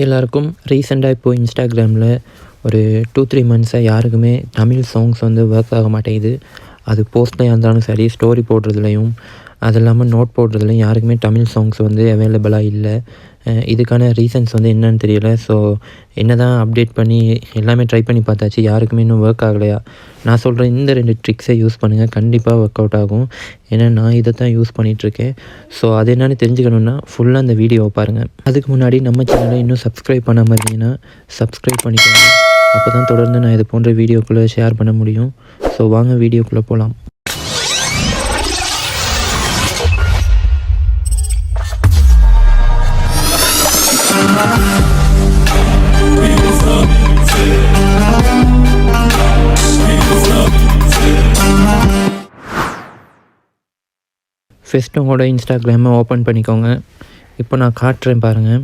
எல்லாருக்கும் ரீசெண்டாக இப்போது இன்ஸ்டாகிராமில் ஒரு 2-3 மந்த்ஸாக யாருக்குமே தமிழ் சாங்ஸ் வந்து ஒர்க் ஆக மாட்டேங்குது. அது போஸ்ட்லேயே இருந்தாலும் சரி, ஸ்டோரி போடுறதுலையும், அது இல்லாமல் நோட் போடுறதுலையும் யாருக்குமே தமிழ் சாங்ஸ் வந்து அவைலபிளாக இல்லை. இதுக்கான ரீசன்ஸ் வந்து என்னன்னு தெரியல. ஸோ என்ன தான் அப்டேட் பண்ணி எல்லாமே ட்ரை பண்ணி பார்த்தாச்சு, யாருக்குமே இன்னும் ஒர்க் ஆகலையா. நான் சொல்கிற இந்த 2 ட்ரிக்ஸை யூஸ் பண்ணுங்கள், கண்டிப்பாக ஒர்க் அவுட் ஆகும். ஏன்னா நான் இதை தான் யூஸ் பண்ணிகிட்ருக்கேன். ஸோ அது என்னென்னு தெரிஞ்சுக்கணுன்னா ஃபுல்லாக அந்த வீடியோவை பாருங்கள். அதுக்கு முன்னாடி நம்ம சேனலை இன்னும் சப்ஸ்கிரைப் பண்ணாமல் இருந்தீங்கன்னா சப்ஸ்கிரைப் பண்ணிக்கோங்க. அப்போ தான் தொடர்ந்து நான் இது போன்ற வீடியோக்குள்ளே ஷேர் பண்ண முடியும். ஸோ வாங்க வீடியோக்குள்ளே போகலாம். ஃபர்ஸ்ட் உங்களோட இன்ஸ்டாகிராமை ஓப்பன் பண்ணிக்கோங்க. இப்போ நான் காட்டுறேன் பாருங்கள்.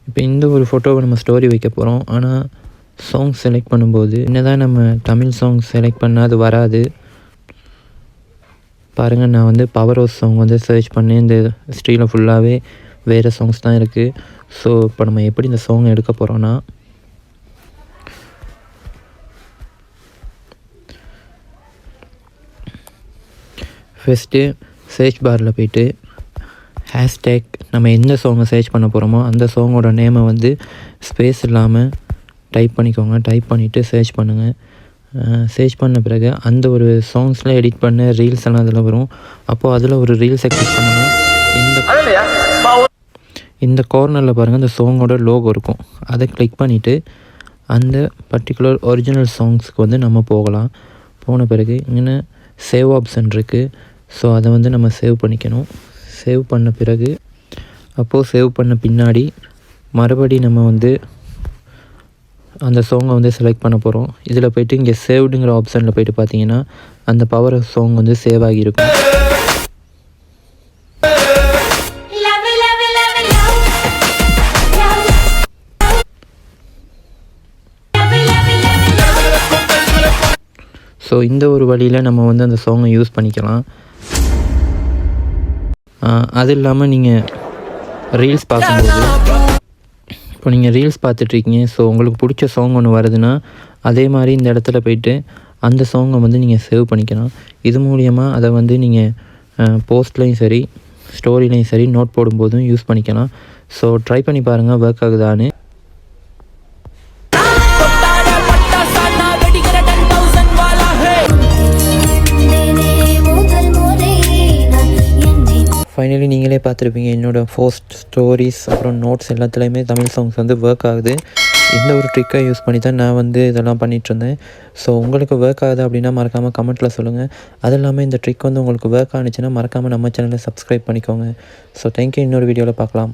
இப்போ இந்த ஒரு ஃபோட்டோவை நம்ம ஸ்டோரி வைக்க போகிறோம். ஆனால் சாங் செலக்ட் பண்ணும்போது என்ன தான் நம்ம தமிழ் சாங் செலக்ட் பண்ணால் அது வராது. பாருங்கள், நான் வந்து பவர் ஹவுஸ் சாங் வந்து சர்ச் பண்ணேன். இந்த ஸ்ட்ரீமில் ஃபுல்லாகவே வேறு சாங்ஸ் தான் இருக்குது. ஸோ இப்போ நம்ம எப்படி இந்த சாங் எடுக்க போகிறோன்னா, ஃபஸ்ட்டு சர்ச் பாரில் போய்ட்டு ஹேஷ்டேக் நம்ம எந்த சாங்கை சர்ச் பண்ண போகிறோமோ அந்த சாங்கோட நேமை வந்து ஸ்பேஸ் இல்லாமல் டைப் பண்ணிக்கோங்க. டைப் பண்ணிவிட்டு சர்ச் பண்ணுங்கள். சர்ச் பண்ண பிறகு அந்த ஒரு சாங்ஸில் எடிட் பண்ண ரீல்ஸ் எல்லாம் அதில் வரும். அப்போது அதில் ஒரு ரீல்ஸை கிளிக் பண்ணுங்கள். இந்த கார்னரில் பாருங்கள், அந்த சாங்கோட லோகோ இருக்கும். அதை கிளிக் பண்ணிவிட்டு அந்த பர்டிகுலர் ஒரிஜினல் சாங்ஸுக்கு வந்து நம்ம போகலாம். போன பிறகு இங்கே சேவ் ஆப்ஷன் இருக்குது. ஸோ அதை வந்து நம்ம சேவ் பண்ணிக்கணும். சேவ் பண்ண பிறகு அப்போது சேவ் பண்ண பின்னாடி மறுபடி நம்ம வந்து அந்த சாங்கை வந்து செலக்ட் பண்ண போகிறோம். இதில் போய்ட்டு இங்கே சேவ்டுங்கிற ஆப்ஷனில் போய்ட்டு பார்த்தீங்கன்னா அந்த பவர் சாங் வந்து சேவ் ஆகியிருக்கும். ஸோ இந்த ஒரு வழியில் நம்ம வந்து அந்த சாங்கை யூஸ் பண்ணிக்கலாம். அது இல்லாமல் நீங்கள் ரீல்ஸ் பார்க்கும்போது, இப்போ நீங்கள் ரீல்ஸ் பார்த்துட்ருக்கீங்க, ஸோ உங்களுக்கு பிடிச்ச சாங் ஒன்று வருதுன்னா அதே மாதிரி இந்த இடத்துல போய்ட்டு அந்த சாங்கை வந்து நீங்கள் சேவ் பண்ணிக்கலாம். இது மூலியமாக அதை வந்து நீங்கள் போஸ்ட்லேயும் சரி, ஸ்டோரிலையும் சரி, நோட் போடும்போதும் யூஸ் பண்ணிக்கலாம். ஸோ ட்ரை பண்ணி பாருங்கள் ஒர்க் ஆகுதான்னு. ஃபைனலி நீங்களே பார்த்துருப்பீங்க, என்னோடய போஸ்ட், ஸ்டோரிஸ், அப்புறம் நோட்ஸ் எல்லாத்துலேயுமே தமிழ் சாங்ஸ் வந்து ஒர்க் ஆகுது. இந்த ஒரு ட்ரிக்கை யூஸ் பண்ணி தான் நான் வந்து இதெல்லாம் பண்ணிகிட்ருந்தேன். ஸோ உங்களுக்கு ஒர்க் ஆகுது அப்படின்னா மறக்காமல் கமெண்ட்டில் சொல்லுங்கள். அது இல்லாமல் இந்த ட்ரிக் வந்து உங்களுக்கு ஒர்க் ஆனிச்சுன்னா மறக்காமல் நம்ம சேனலை சப்ஸ்கிரைப் பண்ணிக்கோங்க. So thank you. இன்னொரு வீடியோவில் பார்க்கலாம்.